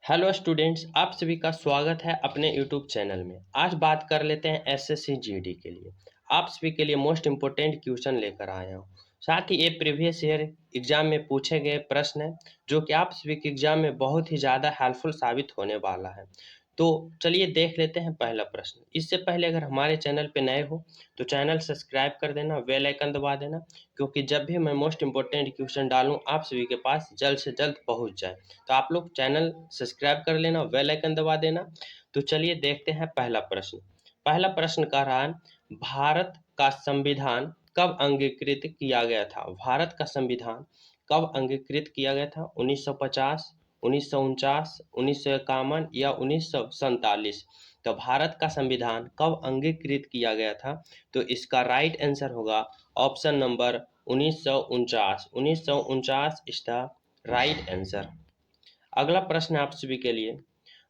Hello students, आप सभी का स्वागत है अपने यूट्यूब चैनल में। आज बात कर लेते हैं एसएससी जीडी के लिए। आप सभी के लिए मोस्ट इम्पोर्टेंट क्वेश्चन लेकर आया हूँ। साथ ही ये प्रीवियस ईयर एग्जाम में पूछे गए प्रश्न है जो कि आप सभी के एग्जाम में बहुत ही ज़्यादा हेल्पफुल साबित होने वाला है। तो चलिए देख लेते हैं पहला प्रश्न। इससे पहले अगर हमारे चैनल पे नए हो तो चैनल सब्सक्राइब कर देना, बेल आइकन दबा देना, क्योंकि जब भी मैं मोस्ट इम्पोर्टेंट क्वेश्चन डालूं आप सभी के पास जल्द से जल्द पहुंच जाए। तो आप लोग चैनल सब्सक्राइब कर लेना, बेल आइकन दबा देना। तो चलिए देखते हैं पहला प्रश्न। पहला प्रश्न कह रहा है, भारत का संविधान कब अंगीकृत किया गया था? भारत का संविधान कब अंगीकृत किया गया था? 1950, 1949, 1951 या 1947? तो भारत का संविधान कब अंगीकृत किया गया था? तो इसका राइट आंसर होगा option number 1949। 1949 is the right answer. अगला प्रश्न आप सभी के लिए,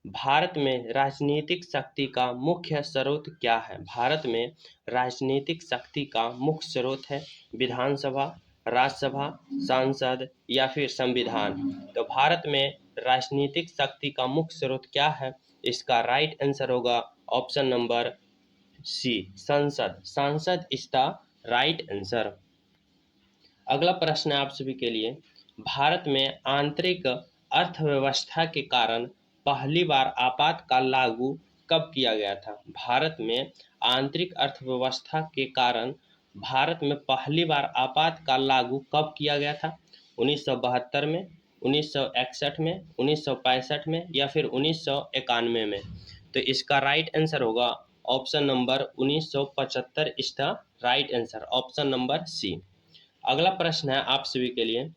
भारत में राजनीतिक शक्ति का मुख्य स्रोत क्या है? भारत में राजनीतिक शक्ति का मुख्य स्रोत है विधानसभा, राज्यसभा, सांसद या फिर संविधान। तो भारत में राजनीतिक शक्ति का मुख्य स्रोत क्या है? इसका राइट आंसर होगा ऑप्शन नंबर सी, संसद। सांसद इज द राइट आंसर। अगला प्रश्न है आप सभी के लिए, भारत में आंतरिक अर्थव्यवस्था के कारण पहली बार आपातकाल लागू कब किया गया था? भारत में आंतरिक अर्थव्यवस्था के कारण भारत में पहली बार आपातकाल लागू कब किया गया था? 1972 में, 1961 में, 1965 में या फिर 1991 में? तो इसका राइट आंसर होगा option number 1975 is the right answer, option number C. अगला प्रश्न है आप सभी के लिए,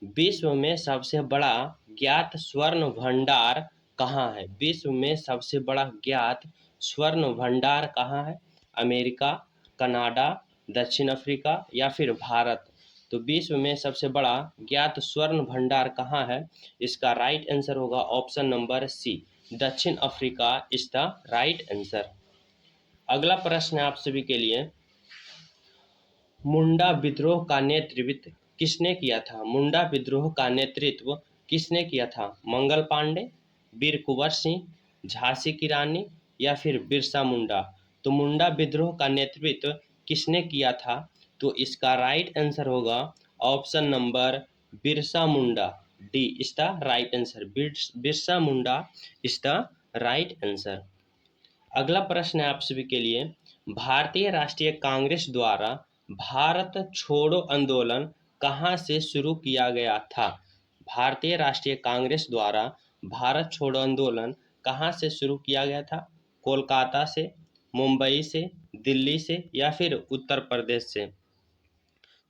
विश्व में सबसे बड़ा ज्ञात स्वर्ण भंडार कहाँ है? विश्व में सबसे बड़ा ज्ञात स्वर्ण भंडार कहाँ है? अमेरिका, कनाडा, दक्षिण अफ्रीका या फिर भारत? तो विश्व में सबसे बड़ा ज्ञात स्वर्ण भंडार कहाँ है? इसका राइट आंसर होगा ऑप्शन नंबर सी, दक्षिण Africa is the right answer. अगला प्रश्न है आप सभी के लिए, मुंडा विद्रोह का नेतृत्व किसने किया था? मुंडा विद्रोह का नेतृत्व किसने किया था? मंगल पांडे, वीर कुंवर सिंह, झांसी की रानी या फिर बिरसा मुंडा? तो मुंडा विद्रोह का नेतृत्व किसने किया था? तो इसका राइट आंसर होगा option number Birsa Munda, D is the right answer. Birsa Munda is the right answer. अगला प्रश्न है आप सभी के लिए, भारतीय राष्ट्रीय कांग्रेस द्वारा भारत छोड़ो आंदोलन कहाँ से शुरू किया गया था? भारतीय राष्ट्रीय कांग्रेस द्वारा भारत छोड़ो आंदोलन कहाँ से शुरू किया गया था? कोलकाता से, मुंबई से, दिल्ली से या फिर उत्तर प्रदेश से?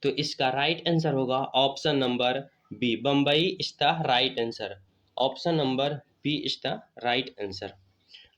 तो इसका राइट आंसर होगा option number B, Bombay is the right answer, option number B is the right answer.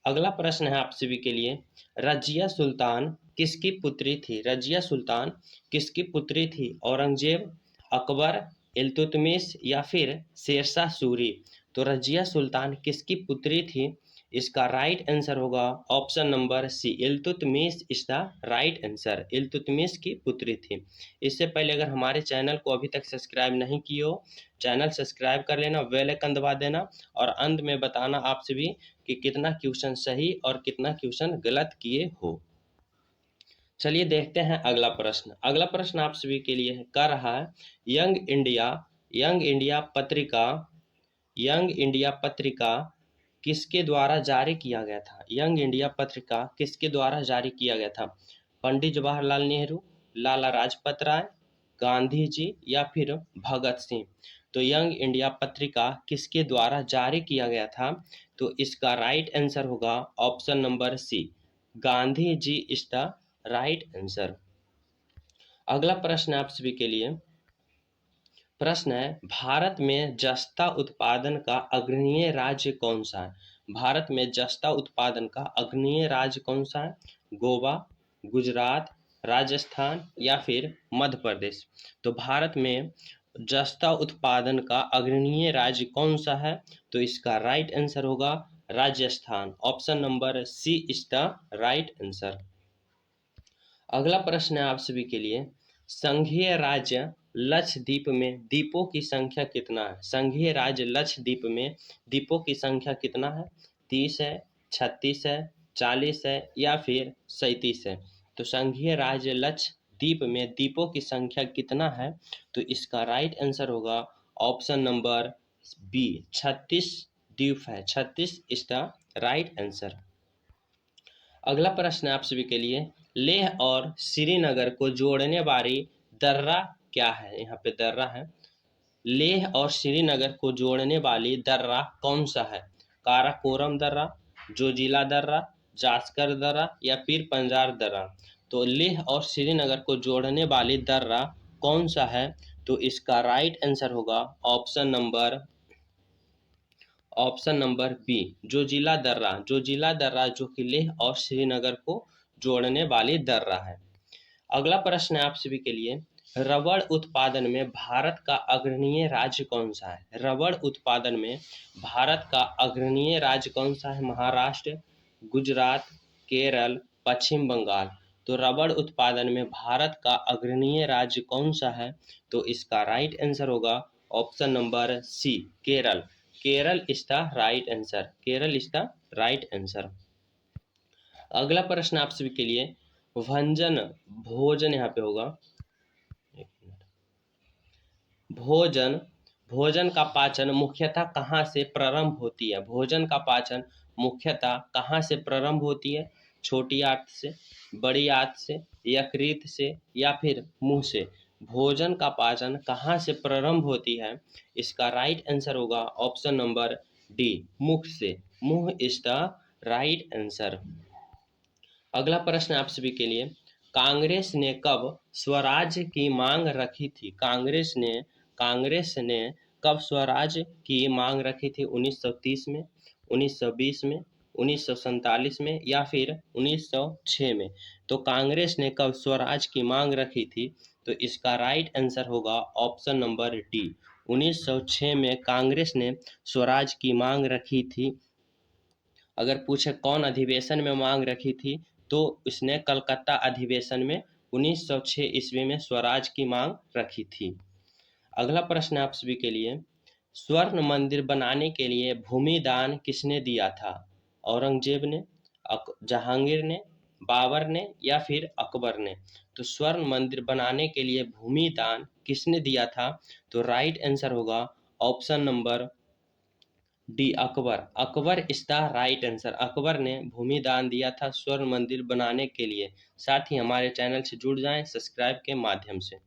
अगला प्रश्न है आप सभी के लिए, रजिया सुल्तान किसकी पुत्री थी? रजिया सुल्तान किसकी पुत्री थी? औरंगजेब, अकबर, इल्तुतमिश या फिर शेरशाह सूरी? तो रजिया सुल्तान किसकी पुत्री थी? इसका राइट आंसर होगा option number C, Iltutmish is the right answer. Iltutmish की पुत्री थी। इससे पहले अगर हमारे चैनल को अभी तक सब्सक्राइब नहीं किए हो, चैनल सब्सक्राइब कर लेना, बेल आइकन दबा देना और अंत में बताना आप सभी कि कितना क्वेश्चन सही और कितना क्वेश्चन गलत किए हो। चलिए देखते हैं अगला प्रश्न। अगला प्रश्न आप सभी के लिए कर रहा है, यंग इंडिया पत्रिका यंग इंडिया पत्रिका किसके द्वारा जारी किया गया था? यंग इंडिया पत्रिका किसके द्वारा जारी किया गया था? पंडित जवाहरलाल नेहरू, लाला लाजपत राय, गांधी जी या फिर भगत सिंह? तो यंग इंडिया पत्रिका किसके द्वारा जारी किया गया था? तो इसका राइट आंसर होगा option number C, Gandhi ji is the right answer. अगला प्रश्न आप सभी के लिए, प्रश्न है, भारत में जस्ता उत्पादन का अग्रणीय राज्य कौन सा है? भारत में जस्ता उत्पादन का अग्रणीय राज्य कौन सा है? गोवा, गुजरात, राजस्थान या फिर मध्य प्रदेश? तो भारत में जस्ता उत्पादन का अग्रणीय राज्य कौन सा है? तो इसका राइट आंसर होगा Rajasthan, option number C is the right answer. अगला प्रश्न है आप सभी के लिए, संघीय राज्य लक्षद्वीप में द्वीपों की संख्या कितना है? संघीय राज्य लक्षद्वीप में द्वीपों की संख्या कितना है? 30 है, 36 है, 40 है या फिर 37 है? तो संघीय राज्य लक्षद्वीप में द्वीपों की संख्या कितना है? तो इसका राइट आंसर होगा ऑप्शन नंबर बी, 36 द्वीप है। 36 इज द राइट आंसर। अगला प्रश्न है आप सभी के लिए, लेह और श्रीनगर को जोड़ने वाली दर्रा क्या है? यहाँ पे दर्रा है। लेह और श्रीनगर को जोड़ने वाली दर्रा कौन सा है? काराकोरम दर्रा, जोजिला दर्रा, जास्कर दर्रा या फिर पंजार दर्रा? तो लेह और श्रीनगर को जोड़ने वाली दर्रा कौन सा है? तो इसका राइट आंसर होगा ऑप्शन नंबर बी, जोजिला दर्रा जो कि लेह और श्रीनगर को जोड़ने वाली दर्रा है। अगला प्रश्न है आप सभी के लिए, रबड़ उत्पादन में भारत का अग्रणीय राज्य कौन सा है? रबड़ उत्पादन में भारत का अग्रणीय राज्य कौन सा है? महाराष्ट्र, गुजरात, केरल, पश्चिम बंगाल? तो रबड़ उत्पादन में भारत का अग्रणीय राज्य कौन सा है? तो इसका राइट आंसर होगा option number C, Kerala. Kerala is the right answer. Kerala is the right answer. अगला प्रश्न आप सभी के लिए, भंजन भोजन यहाँ पे होगा, एक मिनट। भोजन का पाचन मुख्यतः कहाँ से प्रारंभ होती है? भोजन का पाचन मुख्यतः कहाँ से प्रारंभ होती है? छोटी आंत से, बड़ी आंत से, यकृत से या फिर मुंह से? भोजन का पाचन कहाँ से प्रारंभ होती है? इसका राइट आंसर होगा ऑप्शन नंबर डी, मुख से। मुंह इज द राइट आंसर। अगला प्रश्न आप सभी के लिए, कांग्रेस ने कब स्वराज्य की मांग रखी थी? कांग्रेस ने कब स्वराज्य की मांग रखी थी? 1930 में, 1920 में, 1947 में या फिर 1906 में? तो कांग्रेस ने कब स्वराज की मांग रखी थी? तो इसका राइट आंसर होगा ऑप्शन नंबर डी, 1906 में कांग्रेस ने स्वराज की मांग रखी थी। अगर पूछे कौन अधिवेशन में मांग रखी थी, तो इसने कलकत्ता अधिवेशन में 1906 ईस्वी में स्वराज की मांग रखी थी। अगला प्रश्न आप सभी के लिए, स्वर्ण मंदिर बनाने के लिए भूमि दान किसने दिया था? औरंगजेब ने, जहांगीर ने, बाबर ने या फिर अकबर ने? तो स्वर्ण मंदिर बनाने के लिए भूमि दान किसने दिया था? तो राइट आंसर होगा option number D, Akbar. Akbar is the right answer. Akbar ने भूमि दान दिया था स्वर्ण मंदिर बनाने के लिए। साथ ही हमारे चैनल से जुड़ जाएं सब्सक्राइब के माध्यम से।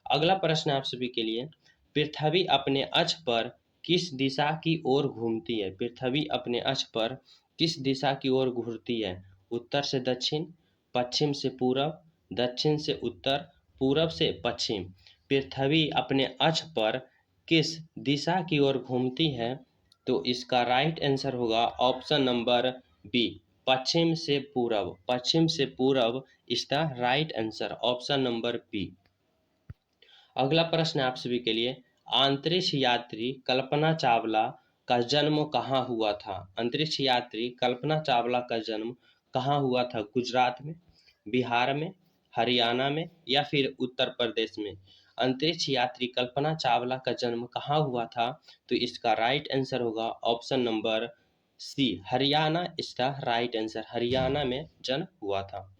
अगला प्रश्न आप सभी के लिए, पृथ्वी अपने अक्ष पर किस दिशा की ओर घूमती है? पृथ्वी अपने अक्ष पर किस दिशा की ओर घूमती है? उत्तर से दक्षिण, पश्चिम से पूरब, दक्षिण से उत्तर, पूरब से पश्चिम? पृथ्वी अपने अक्ष पर किस दिशा की ओर घूमती है? तो इसका राइट आंसर होगा ऑप्शन नंबर बी, पश्चिम से पूरब। पश्चिम से पूरब is the right answer, option number B. अगला प्रश्न आप सभी के लिए, अंतरिक्ष यात्री कल्पना चावला का जन्म कहाँ हुआ था? अंतरिक्ष यात्री कल्पना चावला का जन्म कहाँ हुआ था? गुजरात में, बिहार में, हरियाणा में या फिर उत्तर प्रदेश में? अंतरिक्ष यात्री कल्पना चावला का जन्म कहाँ हुआ था? तो इसका राइट आंसर होगा option number C, Haryana is the right answer. Haryana में जन्म हुआ था।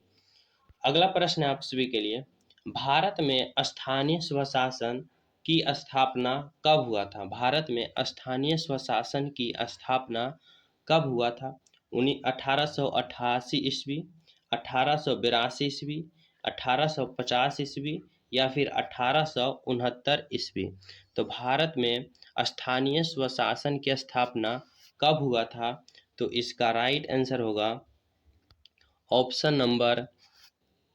अगला प्रश्न है आप सभी के लिए, भारत में स्थानीय स्वशासन की स्थापना कब हुआ था? भारत में स्थानीय स्वशासन की स्थापना कब हुआ था? 1888 ईस्वी, 1882 ईस्वी, 1850 ईस्वी या फिर 1869 ईस्वी? तो भारत में स्थानीय स्वशासन की स्थापना कब हुआ था? तो इसका राइट आंसर होगा ऑप्शन नंबर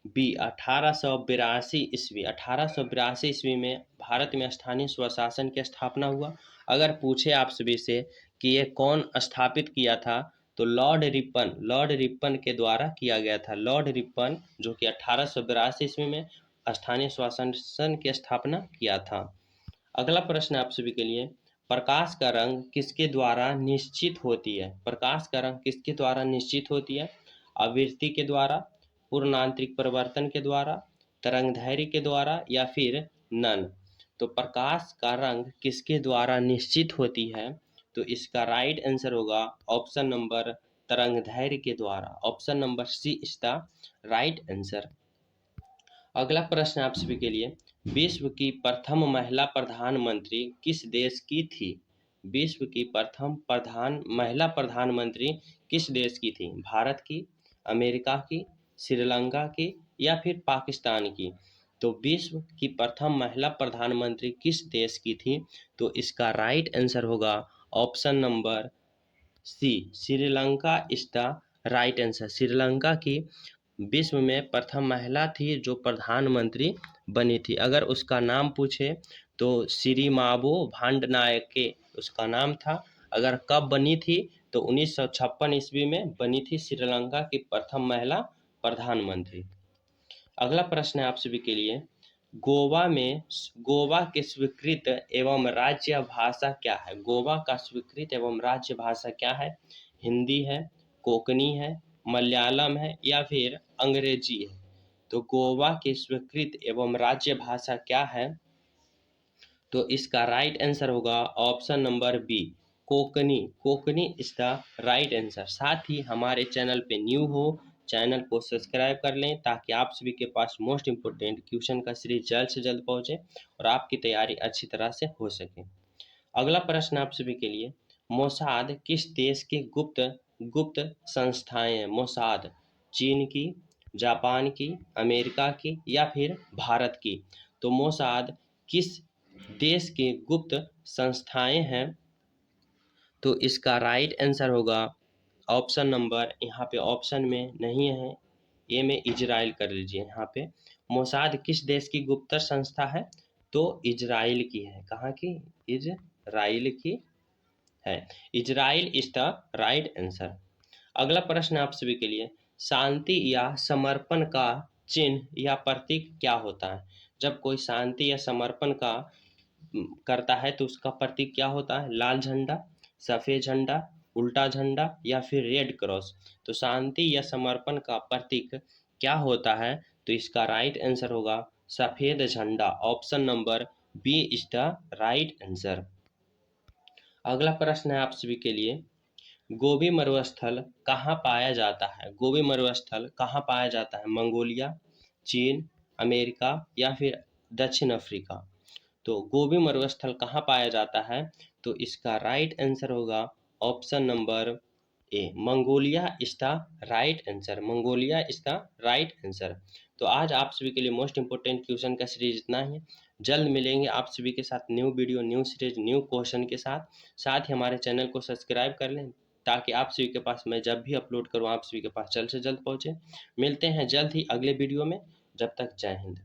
बी, 1882 ईस्वी। 1882 ईस्वी में भारत में स्थानीय स्वशासन की स्थापना हुआ। अगर पूछे आप सभी से कि ये कौन स्थापित किया था, तो लॉर्ड रिपन के द्वारा किया गया था। लॉर्ड रिपन जो कि 1882 ईस्वी में स्थानीय स्वशासन की स्थापना किया था। अगला प्रश्न आप सभी के लिए, प्रकाश का रंग किसके द्वारा निश्चित होती है? प्रकाश का रंग किसके द्वारा निश्चित होती है? आवृत्ति के द्वारा, पूर्णांतरिक परिवर्तन के द्वारा, तरंगदैर्घ्य के द्वारा या फिर नन? तो प्रकाश का रंग किसके द्वारा निश्चित होती है? तो इसका राइट आंसर होगा ऑप्शन नंबर तरंगदैर्घ्य के द्वारा। Option number C is the right answer. अगला प्रश्न आप सभी के लिए, विश्व की प्रथम महिला प्रधानमंत्री किस देश की थी? विश्व की प्रथम महिला प्रधानमंत्री किस देश की थी? भारत की, अमेरिका की, श्रीलंका की या फिर पाकिस्तान की? तो विश्व की प्रथम महिला प्रधानमंत्री किस देश की थी? तो इसका राइट आंसर होगा option number C, Sri Lanka is the right answer. Sri Lanka की विश्व में प्रथम महिला थी जो प्रधानमंत्री बनी थी। अगर उसका नाम पूछे तो सिरिमावो भांडनायके उसका नाम था। अगर कब बनी थी तो 1956 ईस्वी में बनी थी श्रीलंका की प्रथम महिला प्रधानमंत्री। अगला प्रश्न है आप सभी के लिए, गोवा की स्वीकृत एवं राज्य भाषा क्या है? गोवा का स्वीकृत एवं राज्य भाषा क्या है? हिंदी है, कोंकणी है, मलयालम है या फिर अंग्रेजी है? तो गोवा की स्वीकृत एवं राज्य भाषा क्या है? तो इसका राइट आंसर होगा option number B, Konkani. Konkani is the right answer. साथ ही हमारे चैनल पे न्यू हो, चैनल को सब्सक्राइब कर लें ताकि आप सभी के पास मोस्ट इम्पोर्टेंट क्वेश्चन का सीरीज जल्द से जल्द पहुंचे और आपकी तैयारी अच्छी तरह से हो सके। अगला प्रश्न आप सभी के लिए, मोसाद किस देश की गुप्त गुप्त संस्थाएं हैं? मोसाद चीन की, जापान की, अमेरिका की या फिर भारत की? तो मोसाद किस देश की गुप्त संस्थाएं हैं? तो इसका राइट आंसर होगा ऑप्शन नंबर, यहाँ पे ऑप्शन में नहीं है, ए में इजराइल कर लीजिए। यहाँ पे मोसाद किस देश की गुप्त संस्था है? तो इजराइल की है। कहाँ की? इजराइल की है। Israel is the right answer. अगला प्रश्न आप सभी के लिए, शांति या समर्पण का चिन्ह या प्रतीक क्या होता है? जब कोई शांति या समर्पण का करता है तो उसका प्रतीक क्या होता है? लाल झंडा, सफेद झंडा, उल्टा झंडा या फिर रेड क्रॉस? तो शांति या समर्पण का प्रतीक क्या होता है? तो इसका राइट आंसर होगा सफेद झंडा। Option number B is the right answer. अगला प्रश्न है आप सभी के लिए, गोबी मरुस्थल कहाँ पाया जाता है? गोबी मरुस्थल कहाँ पाया जाता है? मंगोलिया, चीन, अमेरिका या फिर दक्षिण अफ्रीका? तो गोबी मरुस्थल कहाँ पाया जाता है? तो इसका राइट आंसर होगा option number A, Mongolia is the right answer. Mongolia is the right answer. तो आज आप सभी के लिए मोस्ट इंपोर्टेंट क्वेश्चन का सीरीज इतना ही। जल्द मिलेंगे आप सभी के साथ new video, new series, new question के साथ। साथ ही हमारे चैनल को सब्सक्राइब कर लें ताकि आप सभी के पास मैं जब भी अपलोड करूँ आप सभी के पास जल्द से जल्द पहुँचे। मिलते हैं जल्द ही अगले वीडियो में। जब तक जय हिंद।